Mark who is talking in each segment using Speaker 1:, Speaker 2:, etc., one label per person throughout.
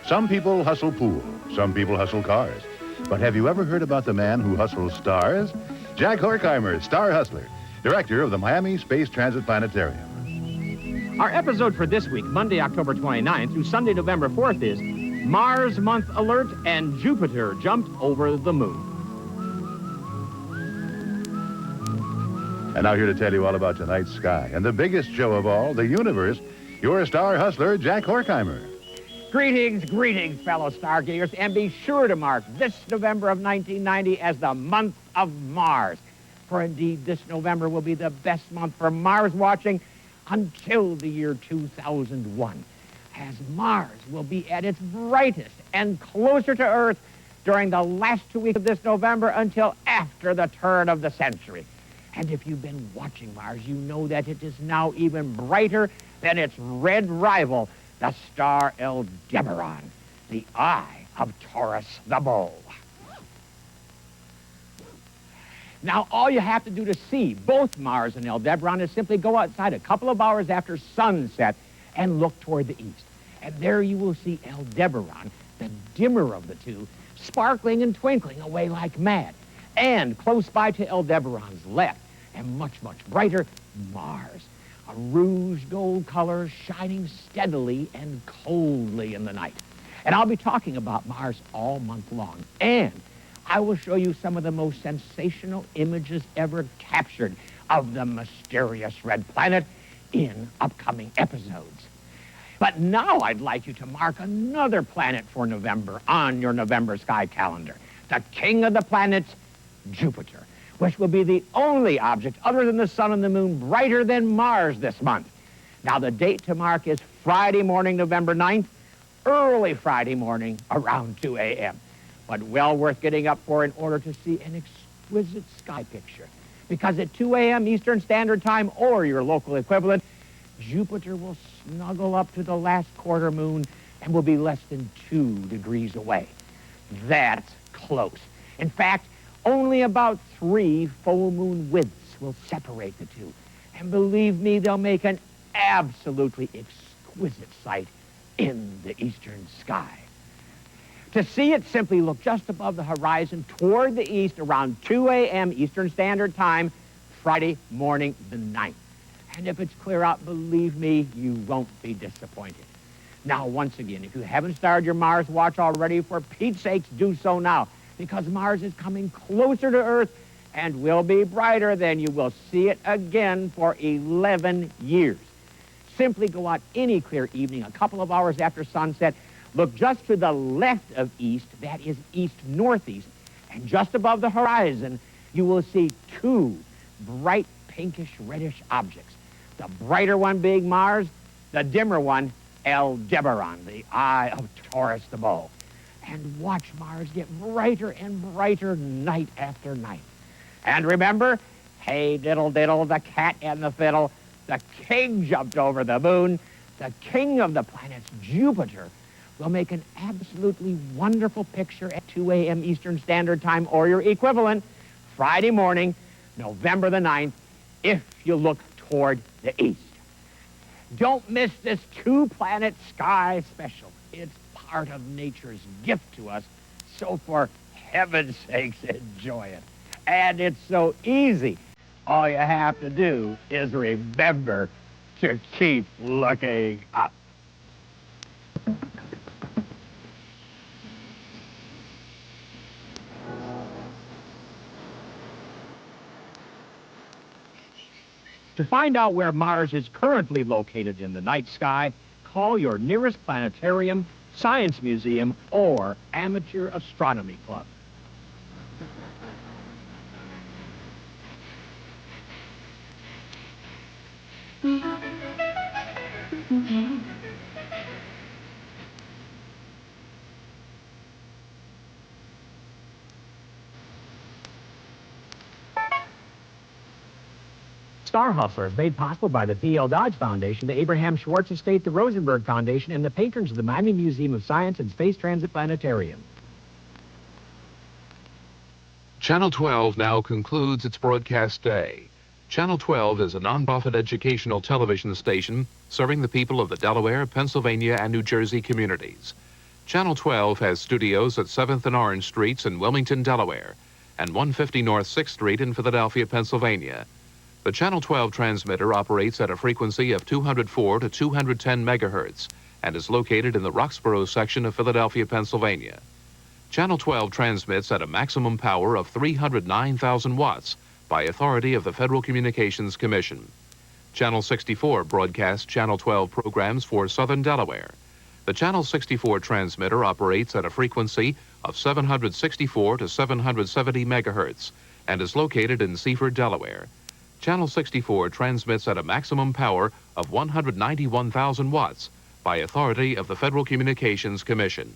Speaker 1: Some people hustle pool. Some people hustle cars. But have you ever heard about the man who hustles stars? Jack Horkheimer, star hustler, director of the Miami Space Transit Planetarium.
Speaker 2: Our episode for this week, Monday, October 29th through Sunday, November 4th, is Mars Month Alert and Jupiter Jumped Over the Moon.
Speaker 1: And now here to tell you all about tonight's sky and the biggest show of all, the universe, your star hustler, Jack Horkheimer.
Speaker 2: Greetings, greetings, fellow stargazers, and be sure to mark this November of 1990 as the month of Mars. For indeed, this November will be the best month for Mars watching until the year 2001, as Mars will be at its brightest and closer to Earth during the last 2 weeks of this November until after the turn of the century. And if you've been watching Mars, you know that it is now even brighter than its red rival, the star Aldebaran, the eye of Taurus the Bull. Now, all you have to do to see both Mars and Aldebaran is simply go outside a couple of hours after sunset and look toward the east. And there you will see Aldebaran, the dimmer of the two, sparkling and twinkling away like mad. And close by to Aldebaran's left, and much, much brighter, Mars, a rouge gold color shining steadily and coldly in the night. And I'll be talking about Mars all month long. And I will show you some of the most sensational images ever captured of the mysterious red planet in upcoming episodes. But now I'd like you to mark another planet for November on your November sky calendar, the king of the planets, Jupiter, which will be the only object other than the sun and the moon brighter than Mars this month. Now, the date to mark is Friday morning, November 9th, early Friday morning around 2 a.m. But well worth getting up for in order to see an exquisite sky picture. Because at 2 a.m. Eastern Standard Time, or your local equivalent, Jupiter will snuggle up to the last quarter moon and will be less than 2 degrees away. That's close. In fact, only about 3 full moon widths will separate the two. And believe me, they'll make an absolutely exquisite sight in the eastern sky. To see it, simply look just above the horizon toward the east around 2 a.m. Eastern Standard Time, Friday morning the 9th. And if it's clear out, believe me, you won't be disappointed. Now, once again, if you haven't started your Mars watch already, for Pete's sakes, do so now, because Mars is coming closer to Earth and will be brighter than you will see it again for 11 years. Simply go out any clear evening, a couple of hours after sunset, look just to the left of east, that is east-northeast, and just above the horizon, you will see 2 bright pinkish-reddish objects. The brighter one being Mars, the dimmer one, Aldebaran, the eye of Taurus the Bull. And watch Mars get brighter and brighter night after night. And remember, hey diddle diddle, the cat and the fiddle, the king jumped over the moon, the king of the planets, Jupiter, will make an absolutely wonderful picture at 2 a.m. Eastern Standard Time, or your equivalent, Friday morning, November the 9th, if you look toward the east. Don't miss this 2-planet sky special. It's part of nature's gift to us, so for heaven's sakes, enjoy it. And it's so easy. All you have to do is remember to keep looking up. To find out where Mars is currently located in the night sky, call your nearest planetarium, science museum, or amateur astronomy club. Star Hustler is made possible by the P.L. Dodge Foundation, the Abraham Schwartz Estate, the Rosenberg Foundation, and the patrons of the Miami Museum of Science and Space Transit Planetarium.
Speaker 3: Channel 12 now concludes its broadcast day. Channel 12 is a nonprofit educational television station serving the people of the Delaware, Pennsylvania, and New Jersey communities. Channel 12 has studios at 7th and Orange Streets in Wilmington, Delaware, and 150 North 6th Street in Philadelphia, Pennsylvania. The Channel 12 transmitter operates at a frequency of 204 to 210 megahertz and is located in the Roxborough section of Philadelphia, Pennsylvania. Channel 12 transmits at a maximum power of 309,000 watts by authority of the Federal Communications Commission. Channel 64 broadcasts Channel 12 programs for Southern Delaware. The Channel 64 transmitter operates at a frequency of 764 to 770 megahertz and is located in Seaford, Delaware. Channel 64 transmits at a maximum power of 191,000 watts by authority of the Federal Communications Commission.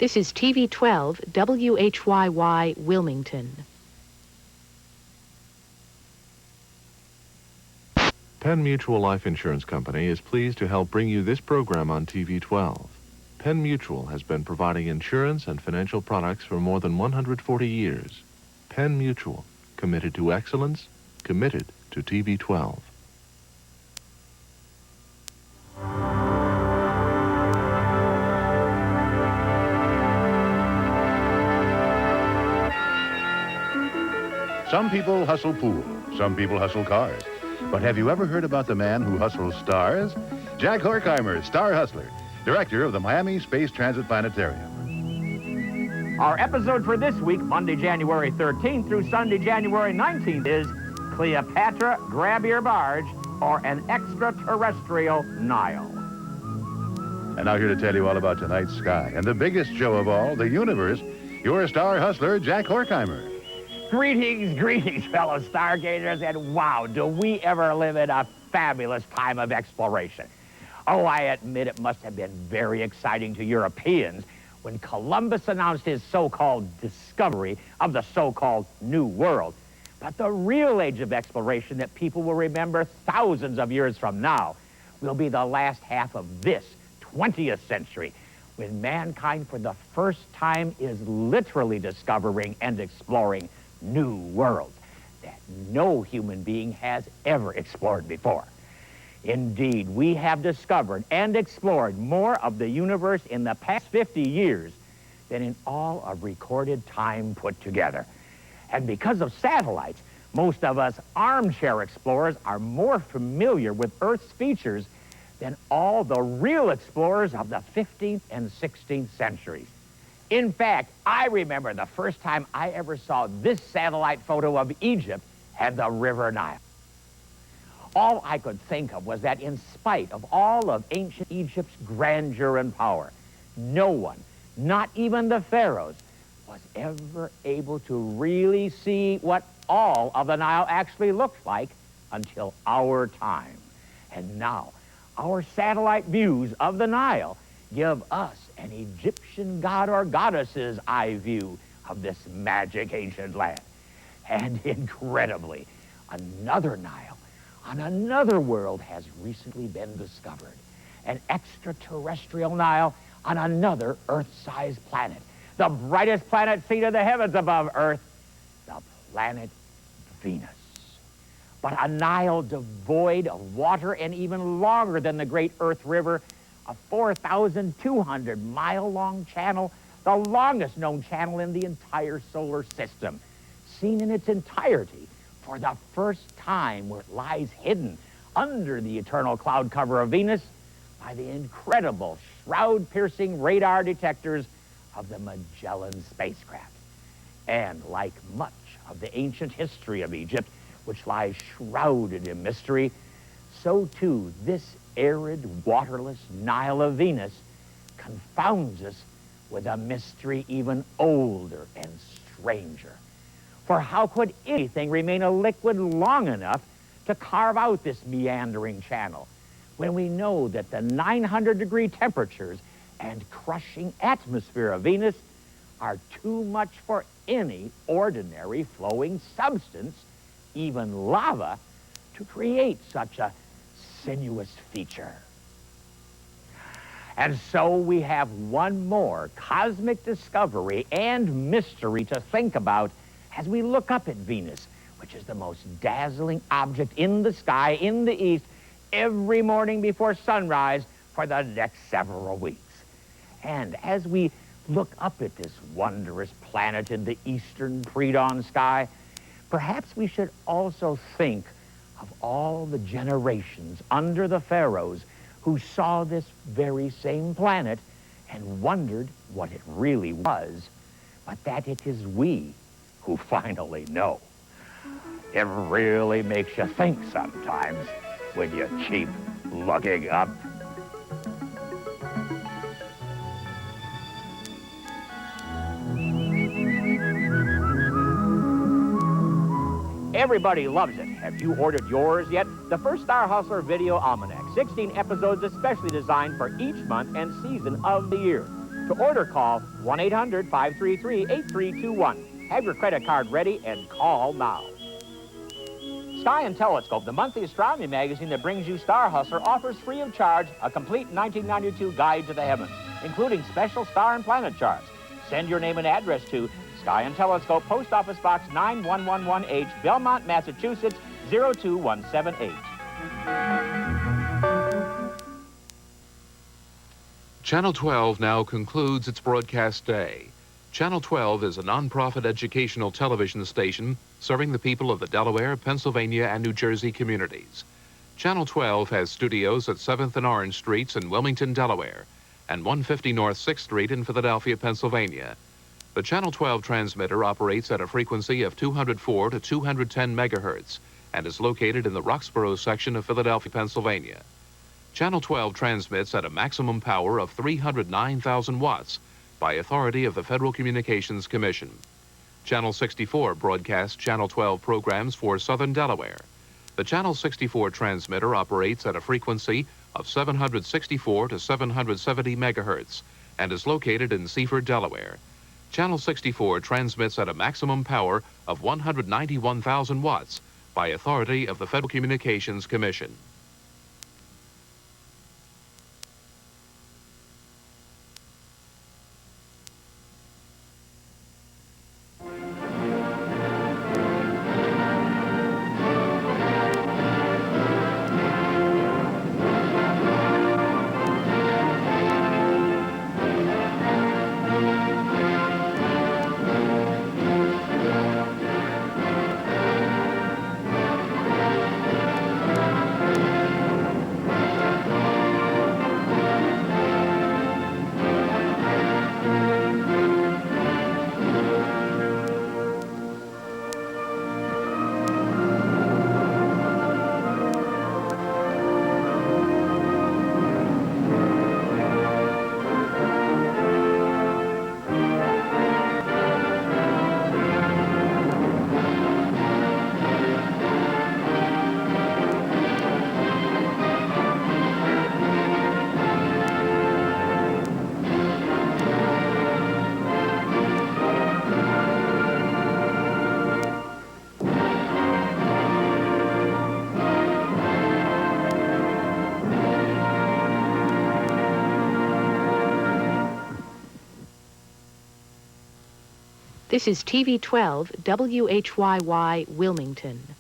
Speaker 4: This is TV 12, WHYY, Wilmington.
Speaker 5: Penn Mutual Life Insurance Company is pleased to help bring you this program on TV 12. Penn Mutual has been providing insurance and financial products for more than 140 years. Penn Mutual, committed to excellence, committed to TV 12.
Speaker 1: Some people hustle pool, some people hustle cars. But have you ever heard about the man who hustles stars? Jack Horkheimer, star hustler, director of the Miami Space Transit Planetarium.
Speaker 2: Our episode for this week, Monday, January 13th through Sunday, January 19th, is Cleopatra, Grab Your Barge, or an Extraterrestrial Nile.
Speaker 1: And now here to tell you all about tonight's sky and the biggest show of all, the universe, your star hustler, Jack Horkheimer.
Speaker 2: Greetings, greetings, fellow stargazers, and wow, do we ever live in a fabulous time of exploration. Oh, I admit it must have been very exciting to Europeans when Columbus announced his so-called discovery of the so-called New World. But the real age of exploration that people will remember thousands of years from now will be the last half of this 20th century, when mankind for the first time is literally discovering and exploring new worlds that no human being has ever explored before. Indeed, we have discovered and explored more of the universe in the past 50 years than in all of recorded time put together. And because of satellites, most of us armchair explorers are more familiar with Earth's features than all the real explorers of the 15th and 16th centuries. In fact, I remember the first time I ever saw this satellite photo of Egypt and the River Nile. All I could think of was that in spite of all of ancient Egypt's grandeur and power, no one, not even the pharaohs, was ever able to really see what all of the Nile actually looked like until our time. And now, our satellite views of the Nile give us an Egyptian god or goddess's eye view of this magic ancient land. And incredibly, another Nile on another world has recently been discovered. An extraterrestrial Nile on another Earth-sized planet. The brightest planet seen in the heavens above Earth, the planet Venus. But a Nile devoid of water and even longer than the great Earth River, a 4,200-mile-long channel the longest known channel in the entire solar system, seen in its entirety for the first time where it lies hidden under the eternal cloud cover of Venus by the incredible shroud-piercing radar detectors of the Magellan spacecraft. And like much of the ancient history of Egypt, which lies shrouded in mystery, so too this arid, waterless Nile of Venus confounds us with a mystery even older and stranger. For how could anything remain a liquid long enough to carve out this meandering channel when we know that the 900-degree temperatures and crushing atmosphere of Venus are too much for any ordinary flowing substance, even lava, to create such a sinuous feature? And so we have one more cosmic discovery and mystery to think about as we look up at Venus, which is the most dazzling object in the sky in the east every morning before sunrise for the next several weeks. And as we look up at this wondrous planet in the eastern pre-dawn sky, perhaps we should also think of all the generations under the pharaohs who saw this very same planet and wondered what it really was, but that it is we who finally know. It really makes you think sometimes when you keep looking up. Everybody loves it. Have you ordered yours yet? The first Star Hustler Video Almanac. 16 episodes especially designed for each month and season of the year. To order, call 1-800-533-8321. Have your credit card ready and call now. Sky and Telescope, the monthly astronomy magazine that brings you Star Hustler, offers free of charge a complete 1992 guide to the heavens, including special star and planet charts. Send your name and address to Sky and Telescope, Post Office Box 9111H, Belmont, Massachusetts, 02178.
Speaker 3: Channel 12 now concludes its broadcast day. Channel 12 is a nonprofit educational television station serving the people of the Delaware, Pennsylvania, and New Jersey communities. Channel 12 has studios at 7th and Orange Streets in Wilmington, Delaware, and 150 North 6th Street in Philadelphia, Pennsylvania. The Channel 12 transmitter operates at a frequency of 204 to 210 megahertz and is located in the Roxborough section of Philadelphia, Pennsylvania. Channel 12 transmits at a maximum power of 309,000 watts by authority of the Federal Communications Commission. Channel 64 broadcasts Channel 12 programs for Southern Delaware. The Channel 64 transmitter operates at a frequency of 764 to 770 megahertz and is located in Seaford, Delaware. Channel 64 transmits at a maximum power of 191,000 watts by authority of the Federal Communications Commission.
Speaker 4: This is TV 12 WHYY Wilmington.